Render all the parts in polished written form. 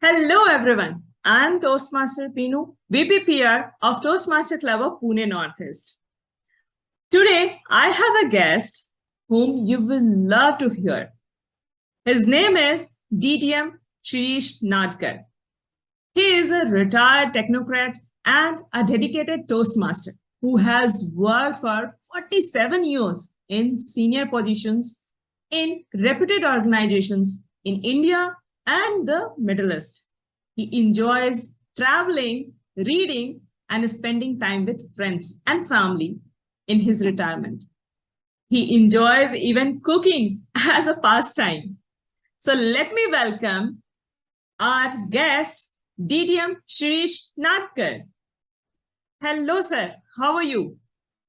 Hello everyone. I'm Toastmaster Pinu, VPPR of Toastmaster Club of Pune Northeast. Today I have a guest whom you will love to hear. His name is DTM Shireesh Nadkar. He is a retired technocrat and a dedicated Toastmaster who has worked for 47 years in senior positions in reputed organizations in India and the Middle East. He enjoys traveling, reading, and spending time with friends and family in his retirement. He enjoys even cooking as a pastime. So let me welcome our guest, DTM Shireesh Nadkar. Hello, sir. How are you?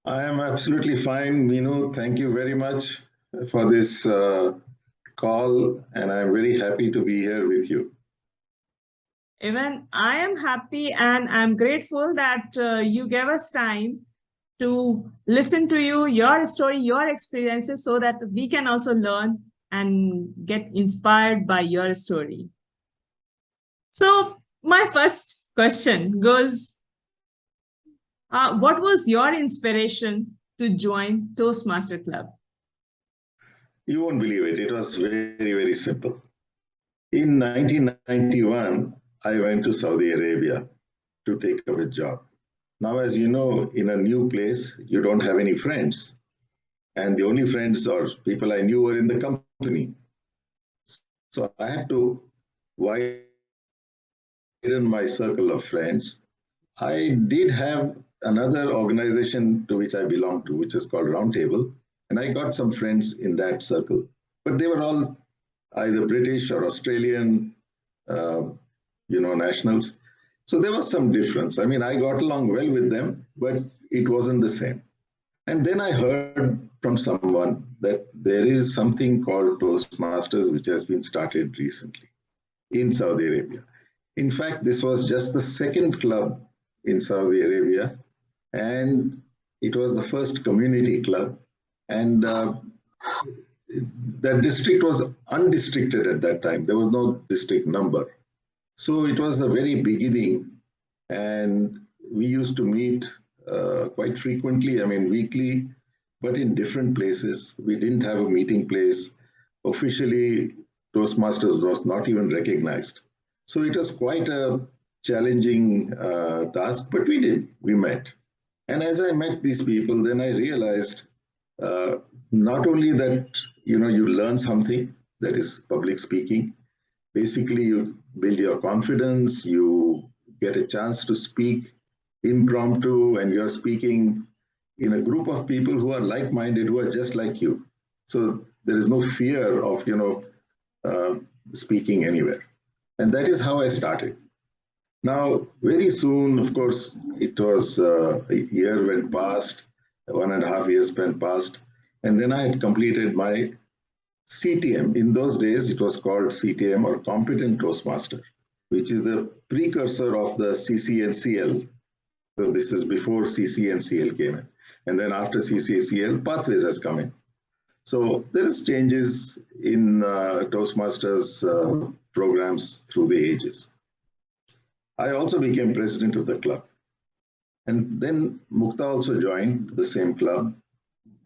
I am absolutely fine, Meenu. Thank you very much for this call, and I'm very happy to be here with you. Even I am happy and I'm grateful that you gave us time to listen to you, your story, your experiences, so that we can also learn and get inspired by your story. So, my first question goes what was your inspiration to join Toastmaster Club? You won't believe it. It was very, very simple. In 1991, I went to Saudi Arabia to take up a job. Now, as you know, in a new place, you don't have any friends. And the only friends or people I knew were in the company. So I had to widen my circle of friends. I did have another organization to which I belong to, which is called Roundtable, and I got some friends in that circle. But they were all either British or Australian, uh, nationals. So there was some difference. I mean, I got along well with them, but it wasn't the same. And then I heard from someone that there is something called Toastmasters, which has been started recently in Saudi Arabia. In fact, this was just the second club in Saudi Arabia, and it was the first community club. And that district was undistricted at that time. There was no district number. So it was the very beginning, and we used to meet quite frequently, I mean, weekly, but in different places. We didn't have a meeting place. Officially, Toastmasters was not even recognized. So it was quite a challenging task, but we met. And as I met these people, then I realized not only that, you learn something, that is public speaking. Basically, you build your confidence, you get a chance to speak impromptu, and you're speaking in a group of people who are like-minded, who are just like you. So there is no fear of, speaking anywhere. And that is how I started. Now, very soon, of course, it was a year went past, 1.5 years went past, and then I had completed my CTM. In those days, it was called CTM, or Competent Toastmaster, which is the precursor of the CCNCL. So this is before CCNCL came in. And then after CCNCL, Pathways has come in. So there is changes in Toastmasters programs through the ages. I also became president of the club. And then Mukta also joined the same club.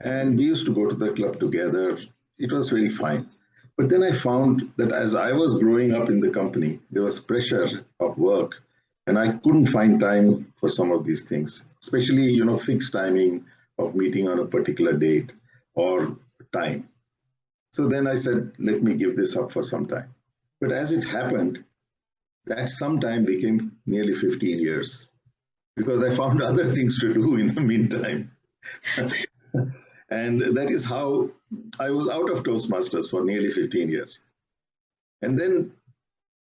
And we used to go to the club together. It was very fine. But then I found that as I was growing up in the company, there was pressure of work, and I couldn't find time for some of these things, especially, fixed timing of meeting on a particular date or time. So then I said, let me give this up for some time. But as it happened, that some time became nearly 15 years because I found other things to do in the meantime. And that is how I was out of Toastmasters for nearly 15 years. And then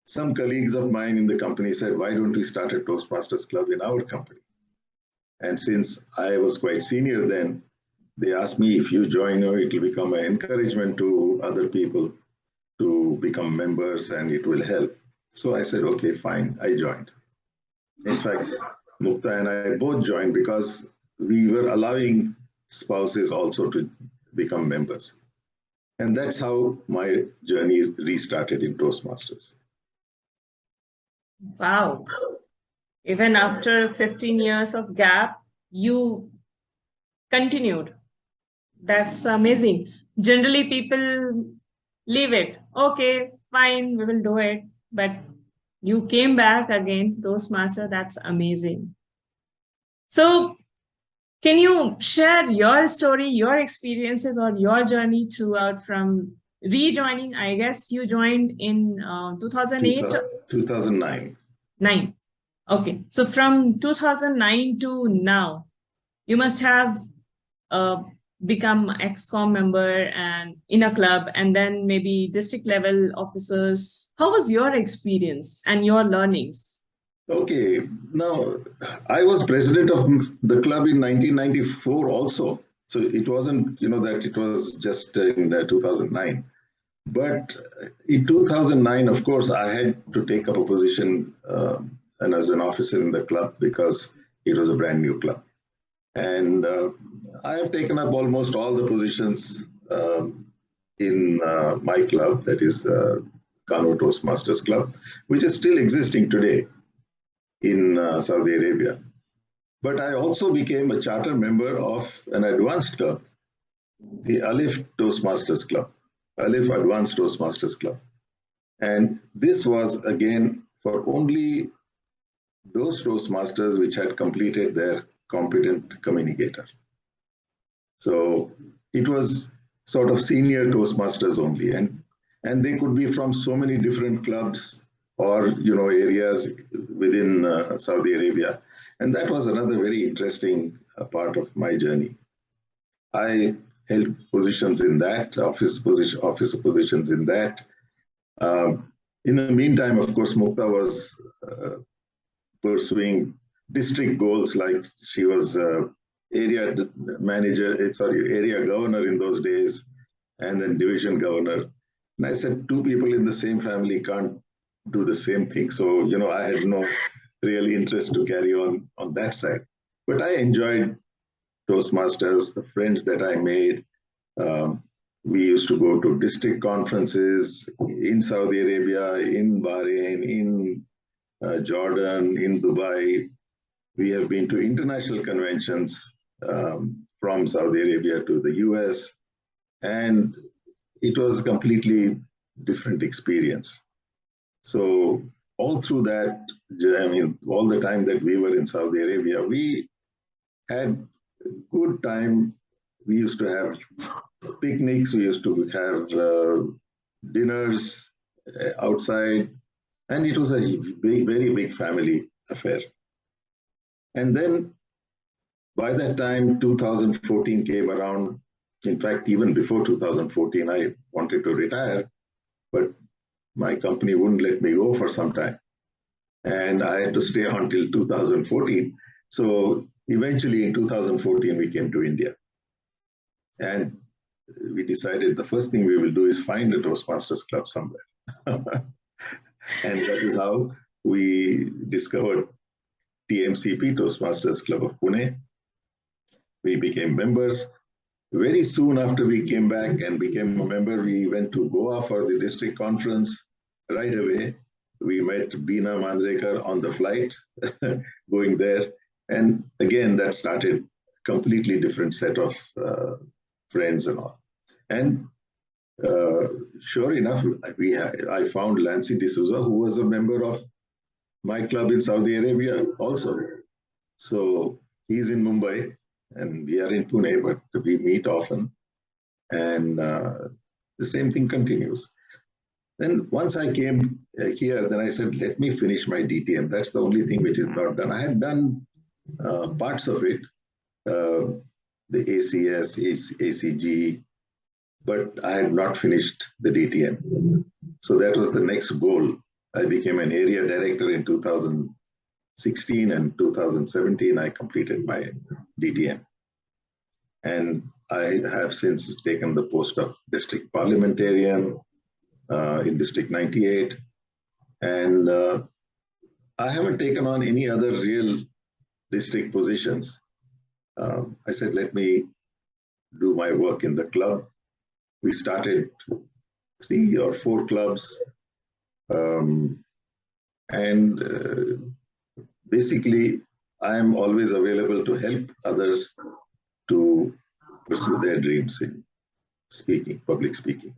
some colleagues of mine in the company said, why don't we start a Toastmasters club in our company? And since I was quite senior then, they asked me, if you join, it will become an encouragement to other people to become members and it will help. So I said, okay, fine, I joined. In fact, Mukta and I both joined because we were allowing spouses also to become members. And that's how my journey restarted in Toastmasters. Wow. Even after 15 years of gap, you continued. That's amazing. Generally, people leave it. Okay, fine, we will do it. But you came back again, Toastmaster. That's amazing. So, can you share your story, your experiences, or your journey throughout from rejoining? I guess you joined in 2008, 2009. 9. Okay, so from 2009 to now, you must have uh, become ex-com member and in a club, and then maybe district level officers. How was your experience and your learnings? Okay, now I was president of the club in 1994 also. So it wasn't, that it was just in 2009. But in 2009, of course, I had to take up a position and as an officer in the club because it was a brand new club. And I have taken up almost all the positions in my club, that is Kano Toastmasters Club, which is still existing today in Saudi Arabia. But I also became a charter member of an advanced club, the Alif Toastmasters Club, Alif Advanced Toastmasters Club. And this was again for only those Toastmasters which had completed their competent communicator. So it was sort of senior Toastmasters only, and they could be from so many different clubs or areas within Saudi Arabia, and that was another very interesting part of my journey. I held positions in that officer positions in that. In the meantime, of course, Mukta was pursuing district goals, like she was area manager, area governor in those days, and then division governor. And I said, two people in the same family can't do the same thing. So, I had no real interest to carry on that side. But I enjoyed Toastmasters, the friends that I made. We used to go to district conferences in Saudi Arabia, in Bahrain, in Jordan, in Dubai. We have been to international conventions from Saudi Arabia to the US, and it was a completely different experience. So all through that, all the time that we were in Saudi Arabia, we had good time. We used to have picnics, we used to have dinners outside, and it was a very big family affair. And then by that time, 2014 came around. In fact, even before 2014, I wanted to retire, but my company wouldn't let me go for some time. And I had to stay on till 2014. So eventually in 2014, we came to India. And we decided the first thing we will do is find a Toastmasters club somewhere. And that is how we discovered TMCP, Toastmasters Club of Pune. We became members. Very soon after we came back and became a member, we went to Goa for the district conference. Right away, we met Beena Mandrekar on the flight going there. And again, that started a completely different set of friends and all. And sure enough, I found Lancy D'Souza, who was a member of my club in Saudi Arabia also. So he's in Mumbai and we are in Pune, but we meet often. And the same thing continues. Then once I came here, then I said, let me finish my DTM. That's the only thing which is not done. I had done parts of it, the ACS, ACG, but I had not finished the DTM. So that was the next goal. I became an area director in 2016, and 2017, I completed my DTM. And I have since taken the post of district parliamentarian in District 98. And I haven't taken on any other real district positions. I said, let me do my work in the club. We started 3 or 4 clubs. And basically, I am always available to help others to pursue their dreams in speaking, public speaking.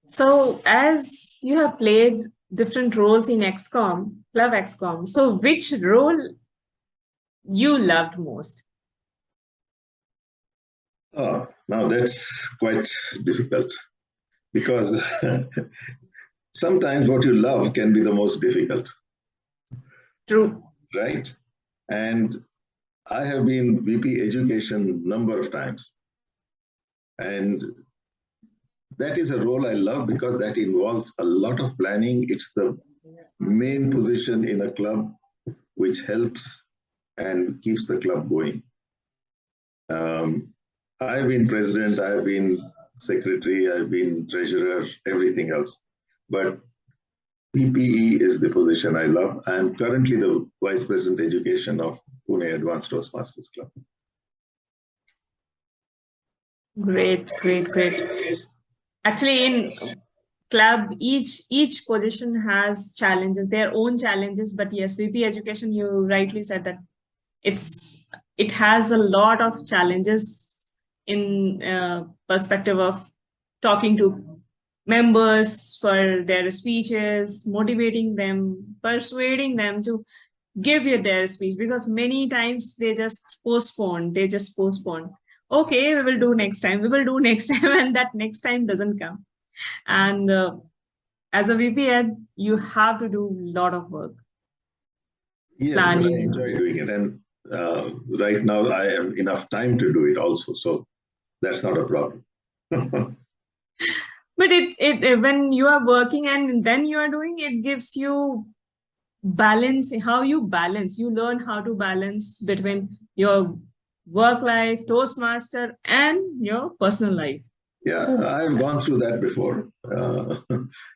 So, as you have played different roles in Club XCOM, so which role you loved most? Now that's quite difficult because sometimes what you love can be the most difficult. True. Right? And I have been VP education number of times. And that is a role I love because that involves a lot of planning. It's the main position in a club which helps and keeps the club going. I've been president, I've been secretary, I've been treasurer, everything else. But PPE is the position I love. I am currently the Vice President Education of Pune Advanced Toastmasters Club. Great. Actually, in club, each position has challenges, their own challenges. But yes, VP Education, you rightly said that it has a lot of challenges in perspective of talking to members for their speeches, motivating them, persuading them to give you their speech, because many times they just postpone. Okay, we will do next time, and that next time doesn't come. And as a VP Ed, you have to do a lot of work. Yes, but I enjoy doing it. And right now I have enough time to do it also. So that's not a problem. But it when you are working and then you are doing, it gives you balance. How you balance, you learn how to balance between your work life, Toastmaster, and your personal life. Yeah, I've gone through that before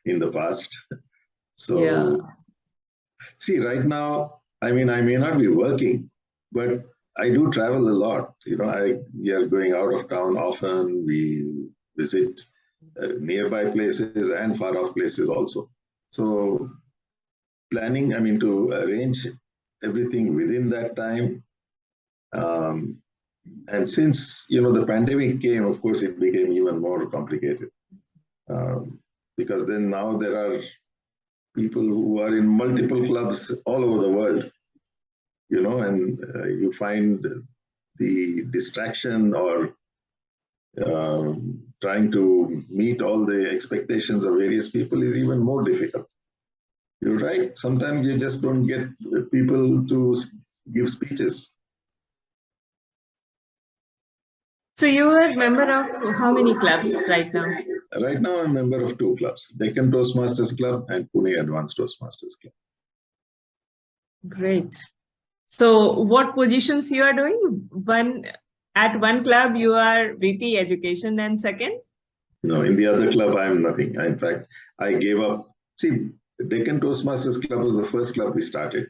in the past. So yeah. See, right now, I mean, I may not be working, but I do travel a lot. You know, we are going out of town often. We visit nearby places and far off places also. So planning, I mean, to arrange everything within that time. And since, you know, the pandemic came, of course, it became even more complicated. Because then now there are people who are in multiple clubs all over the world, you know, and you find the distraction or trying to meet all the expectations of various people is even more difficult. You're right. Sometimes you just don't get people to give speeches. So you are a member of how many clubs right now? Right now, I'm a member of 2 clubs, Deccan Toastmasters Club and Pune Advanced Toastmasters Club. Great. So what positions you are doing? At one club, you are VP Education, and second? No, in the other club, I'm nothing. In fact, I gave up. See, Deccan Toastmasters Club was the first club we started.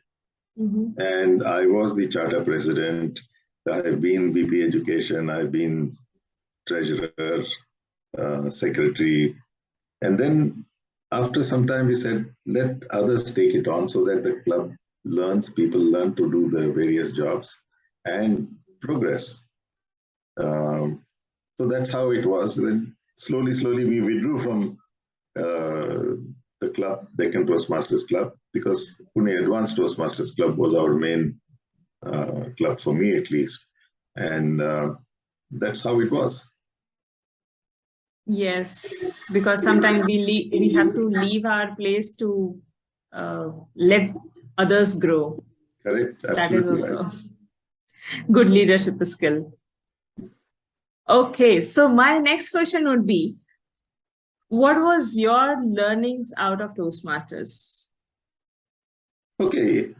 And I was the charter president. I've been VP Education. I've been treasurer, secretary. And then after some time, we said, let others take it on so that the club people learn to do the various jobs and progress. So that's how it was. Then slowly, we withdrew from the club, Deccan Toastmasters Club, because Pune Advanced Toastmasters Club was our main club, for me at least. And that's how it was. Yes, because sometimes we have to leave our place to let others grow. Correct. Absolutely. That is also good leadership skill. Okay, so my next question would be, what was your learnings out of Toastmasters? Okay,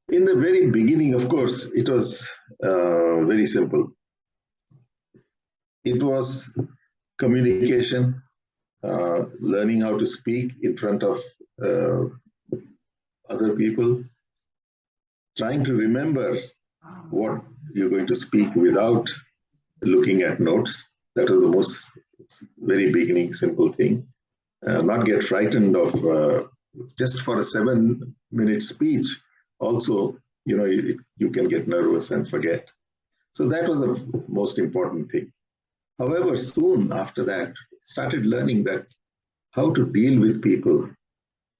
in the very beginning, of course, it was very simple. It was communication, learning how to speak in front of other people, trying to remember what you're going to speak without looking at notes. That was the most very beginning simple thing. Not get frightened of just for a 7-minute speech, also, you can get nervous and forget. So that was the most important thing. However, soon after that, started learning that how to deal with people.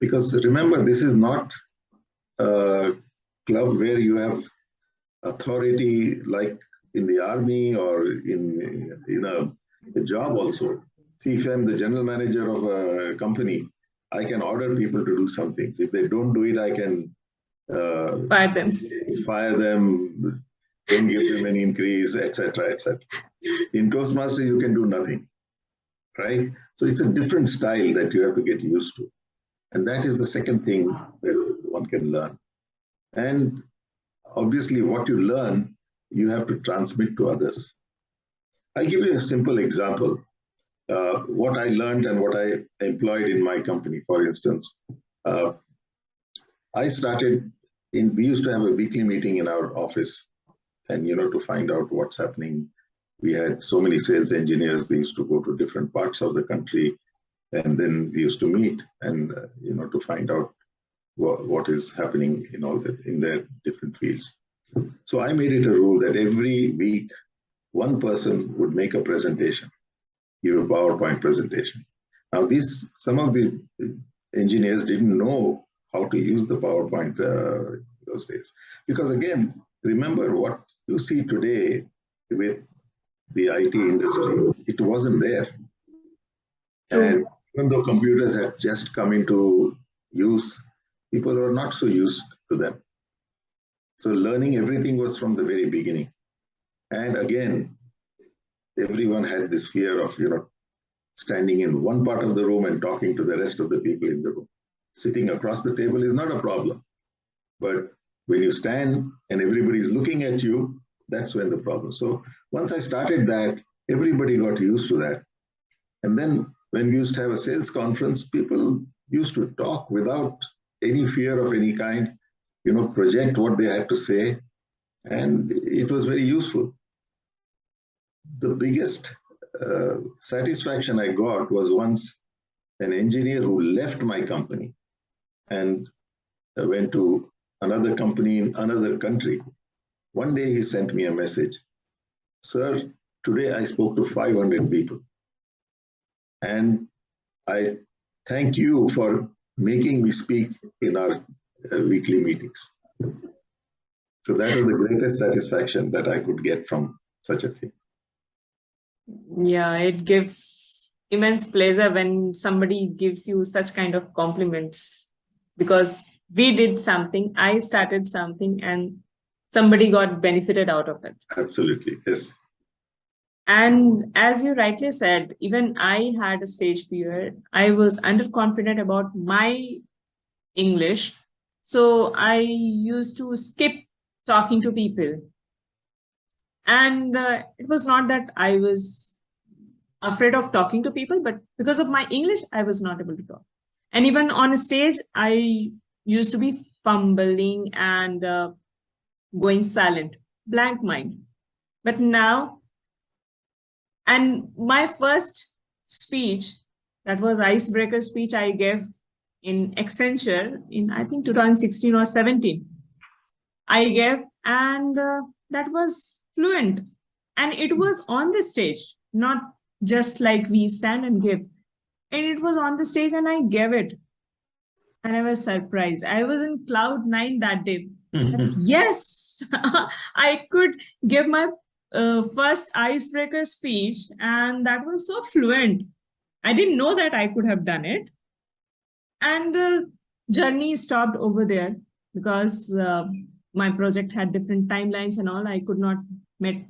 Because remember, this is not a club where you have authority like in the army or in a job also. See, if I'm the general manager of a company, I can order people to do something. If they don't do it, I can fire them, don't give them any increase, etc., etc. In Toastmaster, you can do nothing, right? So it's a different style that you have to get used to. And that is the second thing that one can learn. And obviously, what you learn, you have to transmit to others. I'll give you a simple example. What I learned and what I employed in my company, for instance, I started we used to have a weekly meeting in our office, and to find out what's happening. We had so many sales engineers. They used to go to different parts of the country, and then we used to meet and to find out what is happening in their different fields. So I made it a rule that every week one person would make a presentation, give a PowerPoint presentation. Now some of the engineers didn't know how to use the PowerPoint those days, because again, remember what you see today with the IT industry, it wasn't there. And even though computers have just come into use, people are not so used to them. So learning everything was from the very beginning. And again, everyone had this fear of, standing in one part of the room and talking to the rest of the people in the room. Sitting across the table is not a problem. But when you stand and everybody's looking at you, that's when the problem. So once I started that, everybody got used to that. And then when we used to have a sales conference, people used to talk without any fear of any kind, project what they had to say. And it was very useful. The biggest satisfaction I got was once an engineer who left my company and went to another company in another country. One day he sent me a message. Sir, today I spoke to 500 people. And I thank you for making me speak in our weekly meetings. So that was the greatest satisfaction that I could get from such a thing. Yeah, it gives immense pleasure when somebody gives you such kind of compliments, because we did something, I started something, and somebody got benefited out of it. Absolutely, yes. And as you rightly said, even I had a stage fear. I was underconfident about my English. So I used to skip talking to people. And it was not that I was afraid of talking to people, but because of my English, I was not able to talk. And even on a stage, I used to be fumbling and going silent, blank mind. But now, and my first speech, that was icebreaker speech I gave in Accenture in, I think, 2016 or 17. I gave, and that was fluent. And it was on the stage, not just like we stand and give. And it was on the stage and I gave it. And I was surprised. I was in cloud 9 that day. Yes, I could give my first icebreaker speech, and that was so fluent. I didn't know that I could have done it. And journey stopped over there because my project had different timelines and all. I could not meet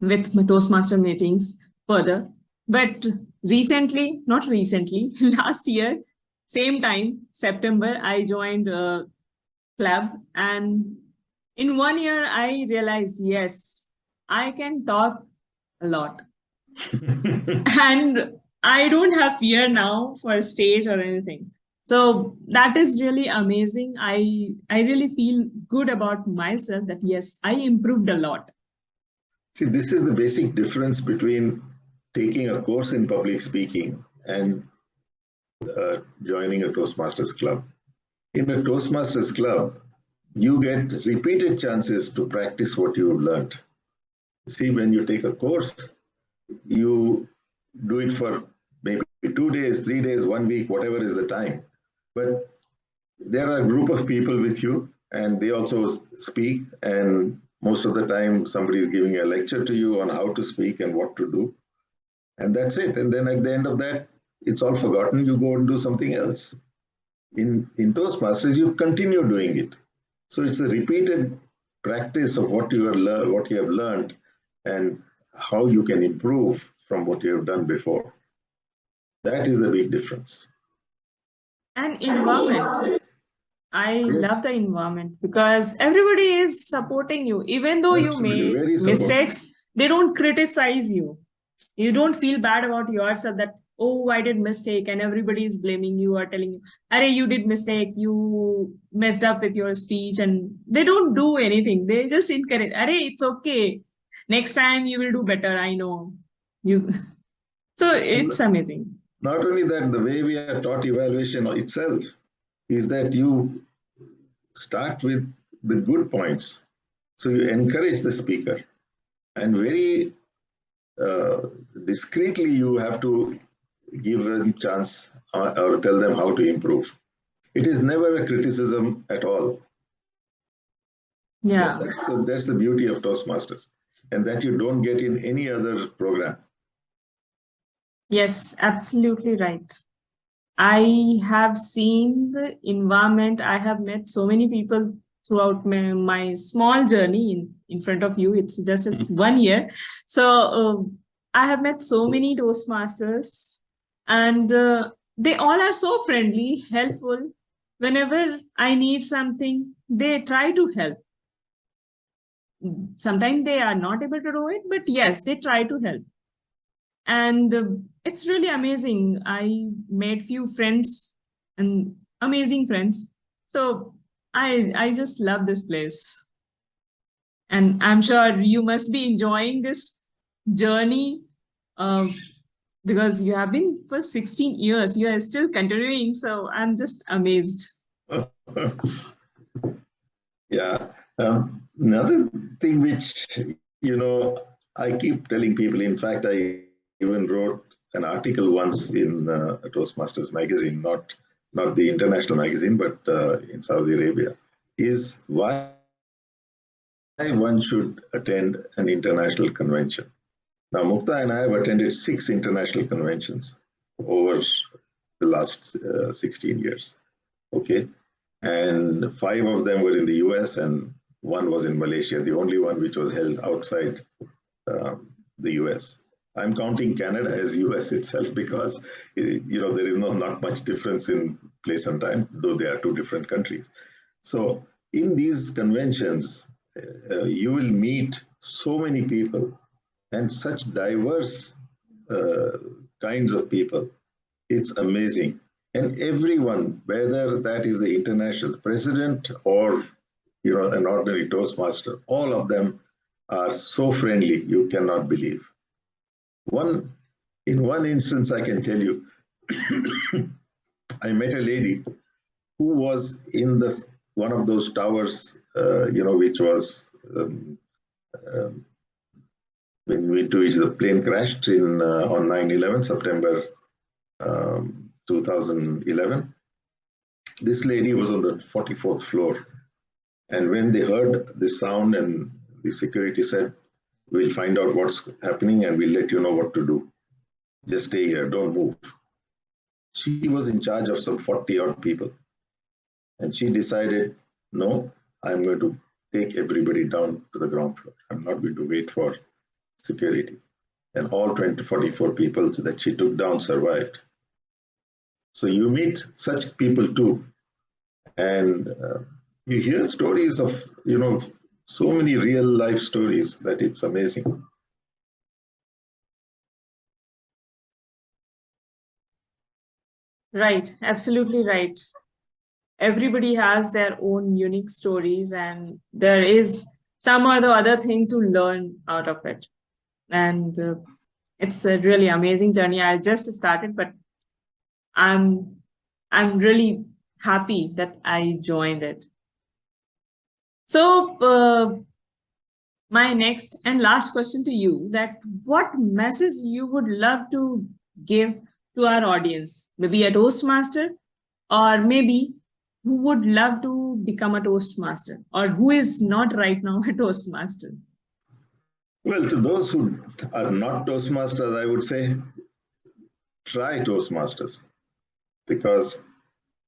with my Toastmaster meetings further. But recently, not recently, last year, same time, September, I joined a club. And in 1 year, I realized, yes, I can talk a lot. And I don't have fear now for stage or anything. So that is really amazing. I really feel good about myself that, yes, I improved a lot. See, this is the basic difference between taking a course in public speaking and joining a Toastmasters club. In a Toastmasters club, you get repeated chances to practice what you've learned. See, when you take a course, you do it for maybe 2 days, 3 days, 1 week, whatever is the time. But there are a group of people with you, and they also speak, and most of the time somebody is giving a lecture to you on how to speak and what to do, and that's it. And then at the end of that, it's all forgotten. You go and do something else. In Toastmasters, you continue doing it. So it's a repeated practice of what you have learned and how you can improve from what you have done before. That is the big difference. And environment. I Yes. love the environment because everybody is supporting you. Even though you Absolutely, make very supportive. mistakes, they don't criticize you. You don't feel bad about yourself that, oh, I did mistake, and everybody is blaming you or telling you, Arey, you did mistake, you messed up with your speech, and they don't do anything. They just encourage, Arey, it's okay. Next time you will do better, I know. You. So it's amazing. Not only that, the way we are taught evaluation itself is that you start with the good points. So you encourage the speaker, and very discreetly you have to give them a chance or tell them how to improve. It is never a criticism at all. Yeah. That's the beauty of Toastmasters, and that you don't get in any other program. Yes, absolutely right. I have seen the environment. I have met so many people throughout my small journey in front of you. It's just 1 year. So I have met so many Toastmasters, and they all are so friendly, helpful. Whenever I need something, they try to help. Sometimes they are not able to do it, but yes, they try to help. And it's really amazing. I made few friends and amazing friends. So I just love this place. And I'm sure you must be enjoying this journey because you have been for 16 years. You are still continuing. So I'm just amazed. Yeah. Another thing which, I keep telling people, in fact, I even wrote an article once in Toastmasters magazine, not the international magazine, but in Saudi Arabia, is why one should attend an international convention. Now, Mukta and I have attended 6 international conventions over the last 16 years. Okay. And 5 of them were in the US and 1 was in Malaysia, the only one which was held outside the US. I'm counting Canada as US itself because, there is not much difference in place and time, though they are 2 different countries. So in these conventions, you will meet so many people and such diverse kinds of people. It's amazing. And everyone, whether that is the international president or an ordinary Toastmaster, all of them are so friendly, you cannot believe. In one instance, I can tell you, I met a lady who was in one of those towers, which was into which the plane crashed on 9/11, September 2011. This lady was on the 44th floor. And when they heard the sound, and the security said, we'll find out what's happening and we'll let you know what to do. Just stay here, don't move. She was in charge of some 40 odd people. And she decided, no, I'm going to take everybody down to the ground floor. I'm not going to wait for security. And all 44 people that she took down survived. So you meet such people too. And you hear stories of, so many real life stories that it's amazing. Right, absolutely right. Everybody has their own unique stories, and there is some or the other thing to learn out of it. And it's a really amazing journey. I just started, but I'm really happy that I joined it. So my next and last question to you, that what message you would love to give to our audience, maybe a Toastmaster, or maybe who would love to become a Toastmaster, or who is not right now a Toastmaster? Well, to those who are not Toastmasters, I would say try Toastmasters, because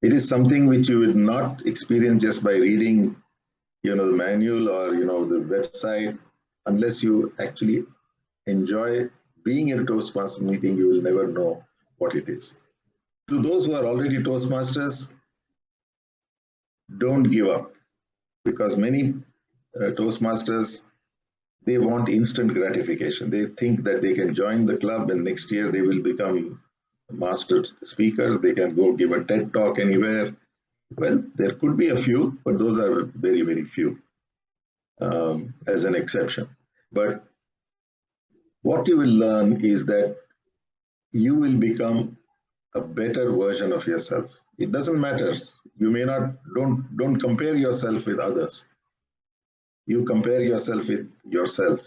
it is something which you would not experience just by reading, the manual or, the website. Unless you actually enjoy being in a Toastmaster meeting, you will never know what it is. To those who are already Toastmasters, don't give up, because many Toastmasters, they want instant gratification. They think that they can join the club and next year they will become master speakers. They can go give a TED talk anywhere. Well, there could be a few, but those are very, very few as an exception. But what you will learn is that you will become a better version of yourself. It doesn't matter. You may not, don't compare yourself with others. You compare yourself with yourself,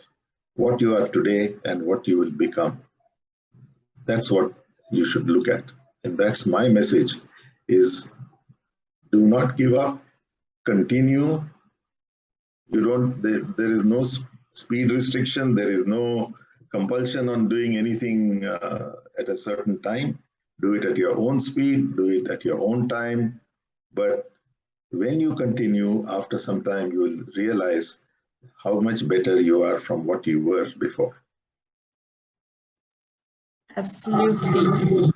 what you are today and what you will become. That's what you should look at. And that's my message is, do not give up, continue. There is no speed restriction. There is no compulsion on doing anything at a certain time. Do it at your own speed, do it at your own time. But when you continue, after some time, you will realize how much better you are from what you were before. Absolutely.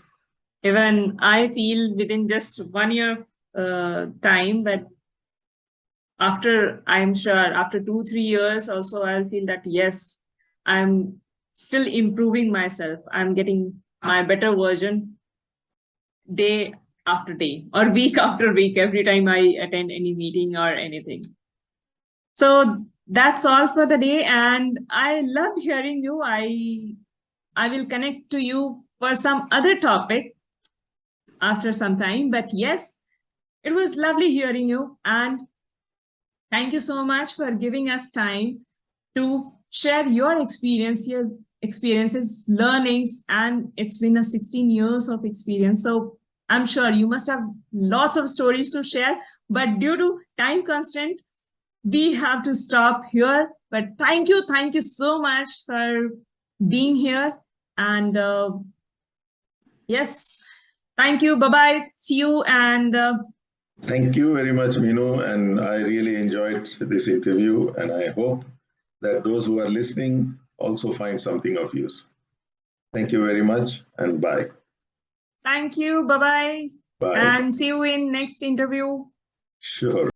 Even I feel within just 1 year time that I'm sure after 2-3 years also, I'll feel that yes, I'm still improving myself. I'm getting my better version day after day or week after week, every time I attend any meeting or anything. So that's all for the day. And I loved hearing you. I will connect to you for some other topic after some time. But yes, it was lovely hearing you. And thank you so much for giving us time to share your experiences, learnings, and it's been a 16 years of experience. So I'm sure you must have lots of stories to share, but due to time constraint, we have to stop here. But thank you so much for being here. And yes, thank you. Bye-bye. See you. And thank you very much, Minu. And I really enjoyed this interview. And I hope that those who are listening also find something of use. Thank you very much and bye. Thank you. Bye-bye. Bye. And see you in next interview. Sure.